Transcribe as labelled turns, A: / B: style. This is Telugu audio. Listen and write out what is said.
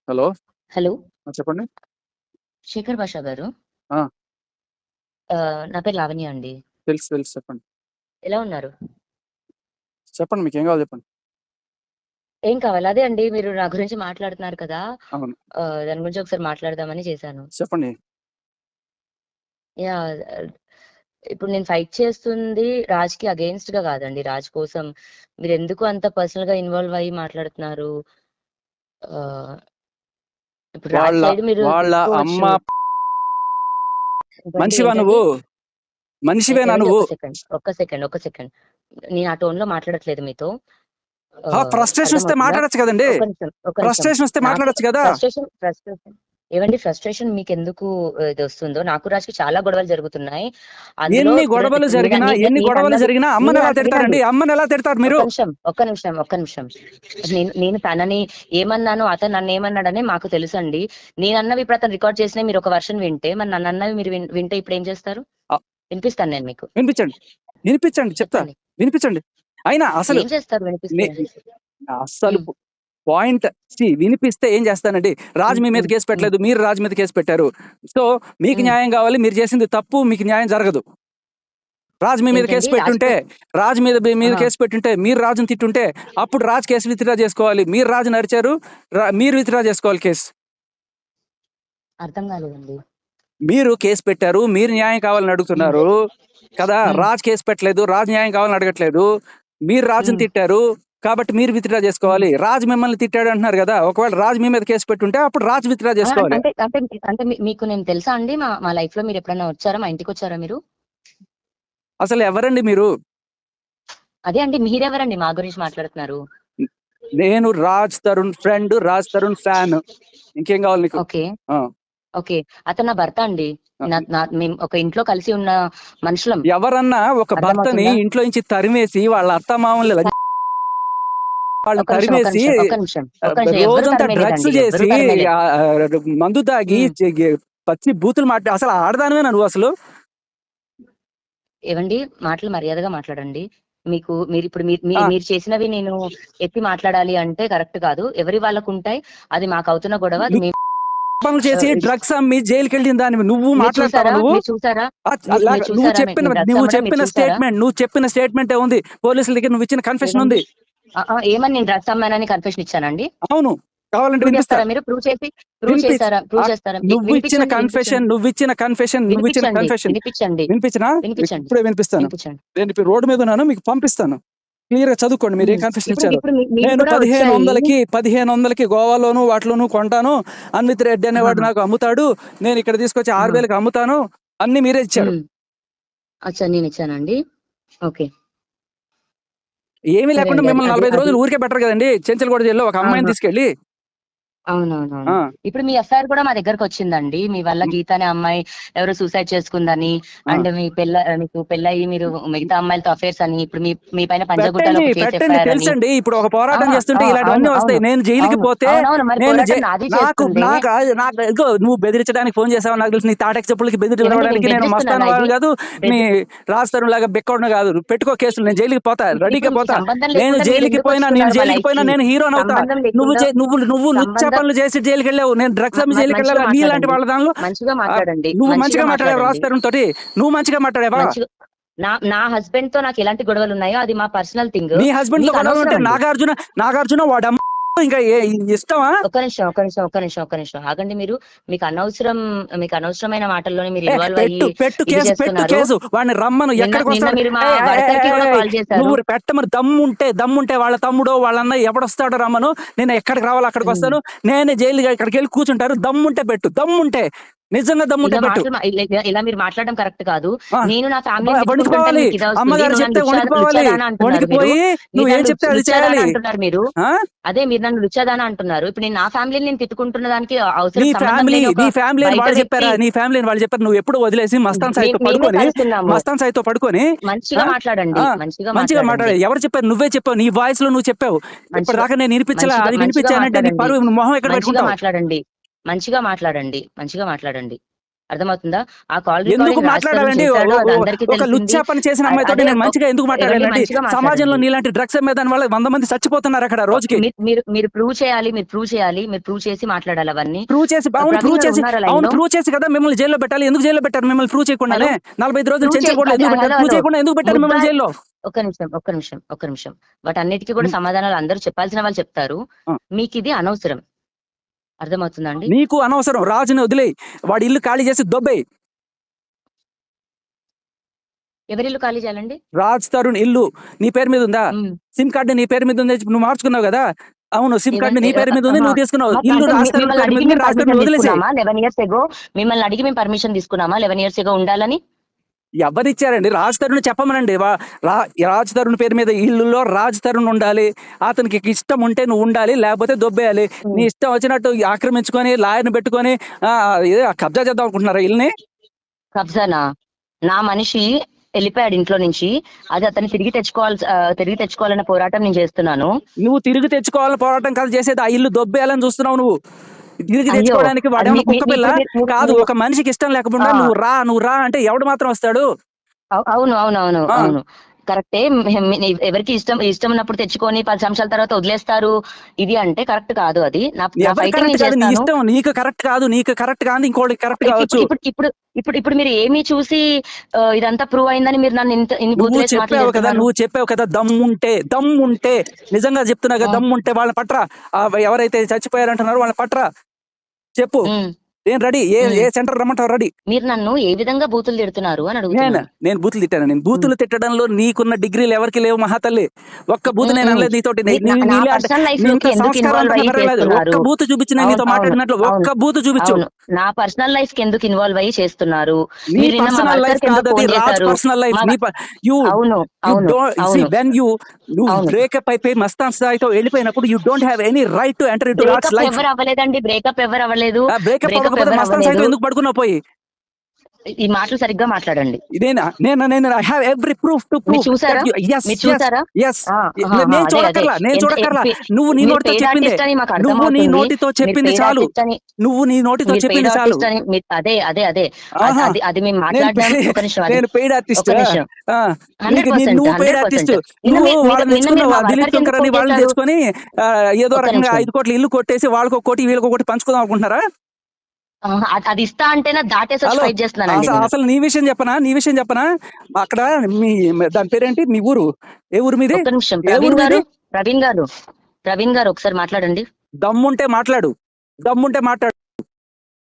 A: హలో!
B: హలో!
A: చెప్పండి.
B: శేఖర్ భాషా గారు.
A: ఆ!
B: నా పేరు లావణ్య అండి.
A: తెలుసు. చెప్పండి.
B: ఎలా ఉన్నారు?
A: చెప్పండి. మీకేం కావాలో చెప్పండి.
B: ఏం కావాలి? అదే అండి మీరు నా గురించి మాట్లాడుతున్నారు కదా!
A: అవును.
B: దాని గురించి ఒకసారి మాట్లాడదామని చేశాను.
A: చెప్పండి.
B: యాహ్! ఇప్పుడు నేను ఫైట్ చేస్తుంది రాజ్‌కి అగెయిన్స్ట్‌గా కాదండి. రాజ్ కోసం. మీరెందుకు అంత పర్సనల్‌గా ఇన్వాల్వ్ అయ్యి మాట్లాడుతున్నారు? ఆహ్, ఇప్పుడు రాజ్
A: వాళ్ళ
B: సైడ్ మీరు
A: వాళ్ళ అమ్మ
B: తీసుకోవచ్చు.
A: మనిషివా
B: ఏంటండి?
A: నువ్వు? మనిషివేనా
B: ఏవండి
A: నువ్వు?
B: ఒక్క సెకండ్. నేను ఆ టోన్‌లో మాట్లాడట్లేదు మీతో.
A: ఫ్రస్ట్రేషన్ వస్తే
B: అర్థమవుతుందా?
A: మాట్లాడొచ్చు కదండీ!
B: ఒక్క నిమిషం.
A: ఫ్రస్ట్రేషన్ వస్తే
B: నాకు
A: మాట్లాడొచ్చు కదా!
B: ఫ్రస్ట్రేషన్ ఏవండి ఫ్రస్ట్రేషన్ మీకెందుకు ఇదొస్తుందో, నాకు రాజ్‌కి చాలా గొడవలు జరుగుతున్నాయి. అందులో
A: ఎన్ని గొడవలు జరిగినా అమ్మనెలా తిడతారండి? అమ్మనెలా తిడతారు మీరు?
B: ఒక్క నిమిషం. నేను తనని ఏమన్నానో, అతను నన్నేమన్నాడని మాకు తెలుసండి. నేనన్నవి ఇప్పుడు అతను రికార్డ్ చేసినవి మీరు ఒక వెర్షన్ వింటే, మరి నన్నన్నవి మీరు వింటే ఇప్పుడేం చేస్తారు? వినిపిస్తాను నేను మీకు.
A: వినిపించండి. చెప్తా.
B: చెప్పండి.
A: వినిపించండి. అయినా అసలు
B: ఏం చేస్తారు వినిపిస్తే?
A: అస్సలు పాయింట్ వినిపిస్తే ఏం చేస్తానండి? రాజు మీ మీద కేసు పెట్టలేదు, మీరు రాజు మీద కేసు పెట్టారు. సో మీకు న్యాయం కావాలి, మీరు చేసింది తప్పు, మీకు న్యాయం జరగదు. రాజు మీ మీద కేసు పెట్టుంటే, రాజు మీద కేసు పెట్టుంటే, మీరు రాజుని తిట్టుంటే, అప్పుడు రాజు కేసు విత్డ్రా చేసుకోవాలి. మీరు రాజుని అరిచారు, మీరు విత్డ్రా చేసుకోవాలి కేసు.
B: అర్థం కాలేదండి.
A: మీరు కేసు పెట్టారు, మీరు న్యాయం కావాలని అడుగుతున్నారు కదా. రాజు కేసు పెట్టలేదు, రాజు న్యాయం కావాలని అడగట్లేదు. మీరు రాజుని తిట్టారు కాబట్టి మీరు విత్డ్రా చేసుకోవాలి. రాజు మిమ్మల్ని తిట్టాడు అంటున్నారు కదా. ఒకవేళ రాజు మీ మీద కేసు పెట్టుంటే అప్పుడు రాజు విత్డ్రా చేసుకోవాలి.
B: అంటే మీకు నేను తెలుసా అండి? మా లైఫ్ లో మీరు ఎప్పుడైనా వచ్చారా? మా ఇంటికి వచ్చారా మీరు?
A: అసలు ఎవరండి మీరు?
B: అదే అండి, మీరెవరండి మా గురించి మాట్లాడుతున్నారు?
A: నేను రాజ్ తరుణ్ ఫ్రెండ్, రాజ్ తరుణ్ ఫ్యాన్. ఇంకేం కావాలి నీకు?
B: ఓకే. అతను నా భర్త అండి. మేము ఒక ఇంట్లో కలిసి ఉన్న మనుషులం.
A: ఎవరన్నా ఒక భర్తని ఇంట్లో నుంచి తరిమేసి వాళ్ళ అత్తమామలు తరిమేసి రోజంతా డ్రగ్స్ చేసి మందు తాగి పచ్చి బూతులు అసలు ఆడదానివేనా నువ్వు? అసలు
B: ఏవండి, మాటలు మర్యాదగా మాట్లాడండి. మీరు చేసినవి నేను ఎత్తి మాట్లాడాలి అంటే కరెక్ట్ కాదు. ఎవరి వాళ్ళకు ఉంటాయి. అది మాకు అవుతున్న గొడవ.
A: పనులు చేసి డ్రగ్స్ అమ్మి జైలుకి వెళ్ళిన దాన్ని నువ్వు మాట్లాడతావా? నువ్వు చెప్పిన స్టేట్మెంట్ ఉంది. పోలీసుల దగ్గర నువ్వు ఇచ్చిన కన్ఫెషన్ ఉంది.
B: ఏమని నేను డ్రగ్స్ అమ్మానని కన్ఫెషన్ ఇచ్చానండి?
A: అవును. కావాలంటే వినిపిస్తారా?
B: మీరు ప్రూవ్ చేస్తారా?
A: నువ్వు ఇచ్చిన కన్ఫెషన్ వినిపించనా? ఇప్పుడే వినిపిస్తాను. నేను ఇప్పుడు రోడ్డు మీద ఉన్నాను, మీకు పంపిస్తాను. క్లియర్ గా చదువుకోండి మీరు ఏ కన్ఫెషన్ ఇచ్చారు. నేను 1500కి గోవాలోను వాటిలోను కొంటాను. అన్విత్ రెడ్డి అనేవాడు నాకు అమ్ముతాడు. నేను ఇక్కడ తీసుకొచ్చి 6000కి అమ్ముతాను. అన్ని మీరే ఇచ్చారు.
B: నేను ఇచ్చానండి. ఓకే.
A: ఏమీ లేకుండా మిమ్మల్ని 45 రోజులు ఊరికే బెటర్ కదండి. చెంచల్గూడ జైల్లో ఒక అమ్మాయిని తీసుకెళ్ళి.
B: అవునవునవును. ఇప్పుడు మీ ఎఫ్ఐఆర్ కూడా మా దగ్గరకు వచ్చిందండి. మీ వల్ల గీత అనే అమ్మాయి ఎవరో సూసైడ్ చేసుకుందని, అండ్ మీకు పెళ్ళయి మీరు మిగతా అమ్మాయిలతో అఫేర్స్ అని, ఇప్పుడు మీ పైన పంజగుట్టలో
A: తెలుసండి. ఇప్పుడు ఒక పోరాటం చేస్తుంటే ఇలాంటివన్నీ వస్తాయి. నేను జైలుకి పోతే నువ్వు బెదిరించడానికి ఫోన్ చేసావు నాకు తెలుసు. నీ తాటకి చెప్పులకి బెదిరించడానికి నేను మస్తాను కాదు, నీ రాస్తారు లాగా బెక్కడం కాదు. పెట్టుకో కేసులు, నేను జైలుకి పోతా, రెడీగా పోతా. నేను జైలుకి పోయినా నేను హీరోని అవుతా. నువ్వు పనులు చేసి జైలుకి వెళ్ళావు, నేను డ్రగ్స్ అమ్మి జైలుకి వెళ్ళావు. నీలాంటి వాళ్ళ దానిలో నువ్వు మంచిగా మాట్లాడావు. రాస్తారు తోటి నువ్వు మంచిగా మాట్లాడావా?
B: నా హస్బెండ్ తో నాకు ఎలాంటి గొడవలు ఉన్నాయో అది మా పర్సనల్ థింగ్.
A: నీ హస్బెండ్ తో గొడవలు ఉంటే నాగార్జున వాడమ్మ ఇంకా ఇష్టమా?
B: ఒక్క నిమిషం ఆగండి. మీకు అనవసరమైన మాటల్లోనే మీరు ఇన్వాల్వ్ అయ్యి
A: కేసు వాడిని రమ్మను. ఎక్కడికి నువ్వు పెట్టమని దమ్ముంటే వాళ్ళ తమ్ముడో వాళ్ళన్న ఎవడొస్తాడో రమ్మను. నేను ఎక్కడికి రావాలో అక్కడికి వస్తాను. నేనే జైలు ఇక్కడికి వెళ్ళి కూర్చుంటారు. దమ్ముంటే పెట్టు, దమ్ముంటే నిజంగా దమ్ముంటే పెట్టు.
B: ఇలా మీరు మాట్లాడడం కరెక్ట్ కాదు. నేను నా ఫ్యామిలీ
A: అమ్మగారు చెప్తే వణికిపోయి నువ్వు ఏం చెప్తే అది చేయాలి
B: అంటున్నారు మీరు. అదే మీరు నన్ను రుచాదానా అంటున్నారు. ఇప్పుడు నేను నా ఫ్యామిలీని నేను తిట్టుకుంటున్న దానికి
A: నీ ఫ్యామిలీ వాళ్ళు చెప్పారు. నువ్వు ఎప్పుడు వదిలేసి మస్తాన్ సాయితో పడుకొని
B: మంచిగా మాట్లాడండి.
A: మంచిగా మాట్లాడే ఎవరు చెప్పారు? నువ్వే చెప్పావు. నీ వాయిస్ లో నువ్వు చెప్పావు. ఇప్పుడు దాకా నేను వినిపించాలా? అది వినిపించానంటే నీ పరువు మొహం ఎక్కడ పెట్టుకుంటావు?
B: మంచిగా మాట్లాడండి. అర్థమవుతుందా? ఆ కాల్
A: ఎందుకు
B: రికార్డింగ్ రాజ్ తరుణ్
A: మాట్లాడాలండి?
B: చేశాడు, అది అందరికీ
A: ఒక
B: తెలిసింది.
A: లుచ్చా పని చేసిన అమ్మాయితోటి
B: అదే
A: నేను మంచిగా ఎందుకు
B: ఎవరిని
A: మాట్లాడాలండి?
B: మంచిగా
A: సమాజంలో
B: మాట్లాడండి.
A: నీలాంటి డ్రగ్స్ అమ్మే దాని వల్ల 100 మంది చచ్చిపోతున్నారు అక్కడ రోజుకి.
B: మీరు ప్రూవ్ చేయాలి, మీరు ప్రూవ్ చేసి మాట్లాడాలి అవన్నీ.
A: ప్రూవ్ చేసి అవును
B: ప్రవీణ్
A: ప్రూవ్
B: గారు
A: చేసి
B: ఉన్నారా లైన్
A: అవును
B: లో?
A: ప్రూవ్ చేసి కదా మిమ్మల్ని జైల్లో పెట్టాలి. ఎందుకు జైల్లో పెట్టారు మిమ్మల్ని ప్రూవ్ చేయకుండానే?
B: హలో
A: 45 రోజులు
B: ప్రూవ్
A: చెంచల్ కూడా ఎందుకు పెట్టారు?
B: హలో
A: ప్రూవ్
B: హలో
A: చేయకుండా ఎందుకు పెట్టారు మిమ్మల్ని
B: ముద్దాయి
A: జైల్లో?
B: ఒక్క నిమిషం వాటన్నిటికీ కూడా సమాధానాలు అందరూ చెప్పాల్సిన వాళ్ళు చెప్తారు.
A: ఆ.
B: మీకు ఇది అనవసరం. అర్థమవుతుందా అండి?
A: నీకు అనవసరం. రాజుని వదిలేయి, వాడి ఇల్లు ఖాళీ చేసి దొబ్బేయి.
B: ఎవరిల్లు ఖాళీ చేయాలండి?
A: రాజ్ తరుణ్ ఇల్లు నీ పేరు మీద ఉందా?
B: ఉమ్.
A: సిమ్ కార్డు నీ పేరు మీద ఉంది, నువ్వు మార్చుకున్నావు కదా. అవును, సిమ్ కార్డు నీ
B: ఏదంటే
A: పేరు మీద ఉంది, నువ్వు తీసుకున్నావు. ఇల్లు
B: అంటే
A: రాజ్ తరుణ్
B: మిమ్మల్ని
A: పేరు
B: అడిగి
A: మీద ఉంది,
B: మేము
A: రాజ్ తరుణ్
B: పర్మిషన్
A: వదిలేసేయ్.
B: తీసుకున్నామా 11 years ago? మిమ్మల్ని అడిగి మేము పర్మిషన్ తీసుకున్నామా 11 years ago ఉండాలని?
A: ఎవరిచ్చారండి? రాజ్ తరుణ్ చెప్పమనండి. రాజ్ తరుణ్ పేరు మీద ఇల్లులో రాజ్ తరుణ్ ఉండాలి. అతనికి ఇష్టం ఉంటే నువ్వు ఉండాలి, లేకపోతే దొబ్బేయాలి. నీ ఇష్టం వచ్చినట్టు ఆక్రమించుకొని లాయర్ని పెట్టుకొని కబ్జా చేద్దాం అనుకుంటున్నారా ఇల్లుని?
B: కబ్జానా? నా మనిషి వెళ్ళిపోయాడు ఇంట్లో నుంచి. అది అతన్ని తిరిగి తెచ్చుకోవాలన్న పోరాటం నేను చేస్తున్నాను.
A: నువ్వు తిరిగి తెచ్చుకోవాలని పోరాటం కాదు చేసేది, ఆ ఇల్లు దొబ్బేయాలని చూస్తున్నావు నువ్వు. తిరిగి
B: అయ్యో
A: తెచ్చుకోవడానికి వాడేమన్నా కుక్క పిల్ల కాదు.
B: మీరు-
A: ఒక మనిషికి ఇష్టం లేకుండా
B: ఆ,
A: నువ్వు రా అంటే ఎవడు మాత్రం వస్తాడు?
B: అవును అవును అవును
A: ఆ,
B: అవును కరెక్టే. ఎవరికి ఇష్టం ఉన్నప్పుడు తెచ్చుకొని 10 సంవత్సరాల తర్వాత వదిలేస్తారు. ఇది అంటే కరెక్ట్ కాదు. అది నా
A: ఎవరు
B: ఫైటింగ్
A: కరెక్ట్
B: నేను
A: కాదు? నీ
B: చేస్తాను.
A: ఇష్టం. నీకు కరెక్ట్ కాదు, నీకు కరెక్ట్ కాదు, ఇంకోటి కరెక్ట్ కావచ్చు.
B: ఇప్పుడు మీరు ఏమి చూసి ఇదంతా ప్రూవ్ అయిందని మీరు నన్ను ఇన్ని
A: నువ్వు
B: బూతులేసి మాటలు
A: చెప్పావు కదా దమ్ముంటే నిజంగా చెప్తున్నా కదా, దమ్ముంటే వాళ్ళని పట్రా. ఎవరైతే చచ్చిపోయారంటున్నారో వాళ్ళని పట్రా. చెప్పు, నేను రెడీ. ఏ సెంటర్ రమ్మంటావు? రెడీ.
B: మీరు నన్ను ఏ విధంగా బూతులు తిడుతున్నారు అని అడుగుతున్నాను.
A: నేను బూతులు తిట్టాను. నేను బూతులు తిట్టడంలో నీకున్న డిగ్రీలు ఎవరికి లేవు మహాతల్లి. ఒక్క బూతు నేను అనలేదు నీతోటి.
B: నా పర్సనల్ లైఫ్ లోకి ఎందుకు ఇన్వాల్వ్ అయ్యి చేస్తున్నారు?
A: ఒక్క బూతు చూపించిన నీతో మాట్లాడినట్లు ఒక్క బూతు చూపించు.
B: నా పర్సనల్ లైఫ్ కి ఎందుకు ఇన్వాల్వ్ అయ్యి చేస్తున్నారు?
A: నీ
B: మీరు నిన్న మా
A: పర్సనల్ లైఫ్
B: వర్కర్ కి
A: కాదు
B: ఎందుకు
A: అది,
B: ఫోన్
A: రాజ్
B: చేశారు?
A: Personal life.
B: అవును అవును అవును
A: నువ్వు
B: అవును
A: బ్రేకప్ అయిపోయి మస్తాన్ స్థాయితో వెళ్ళిపోయినప్పుడు you don't have any right to enter into Raj
B: breakup
A: life.
B: ఎవరు అవ్వలేదండి. బ్రేకప్ ఎవరు అవ్వలేదు.
A: బ్రేకప్ అవ్వకపోతే మస్తాన్ స్థాయితో ఎందుకు పడుకున్నావు పోయి?
B: ఈ మాటలు సరిగ్గా మాట్లాడండి.
A: నేను I have every proof to prove.
B: చూసారా? మీరు చూసారా?
A: నేను చూడక్కర్లా. నువ్వు నీ నోటితో చెప్పింది, నువ్వు నీ నోటితో చెప్పింది చాలు.
B: అదే అదే అదే అది మేము మాట్లాడదాం. ఒక నిమిషం.
A: నేను పెయిడ్ ఆర్టిస్ట్. నువ్వు పెయిడ్ ఆర్టిస్ట్.
B: నిన్న
A: నువ్వు
B: మీరు
A: వాళ్ళని
B: నిన్న మీరు
A: తెచ్చుకున్నావు,
B: మా
A: దిలీప్
B: వర్కర్కి
A: శంకర్
B: ఎందుకు
A: అని
B: ఫోన్
A: వాళ్ళని
B: చేశారు?
A: తెచ్చుకొని ఏదో
B: ఒక్క
A: రకంగా
B: నిమిషం.
A: 5 కోట్ల ఇల్లు కొట్టేసి వాళ్ళకి ఒక కోటి వీళ్ళకి ఒక కోటి పంచుకుందాం అనుకుంటున్నారా?
B: అది ఇస్తా అంటేనే దాటేసి వచ్చి
A: హలో,
B: ఫైట్ చేస్తున్నానండి నేను.
A: అసలు నీ విషయం చెప్పనా? అక్కడ దాని పేరేంటి? మీ ఊరు ఏ ఊరు మీది?
B: ఒక్క నిమిషం.
A: ఏ ఊరు మీది?
B: ప్రవీణ్ గారు ఒకసారి మాట్లాడండి.
A: దమ్ముంటే మాట్లాడు.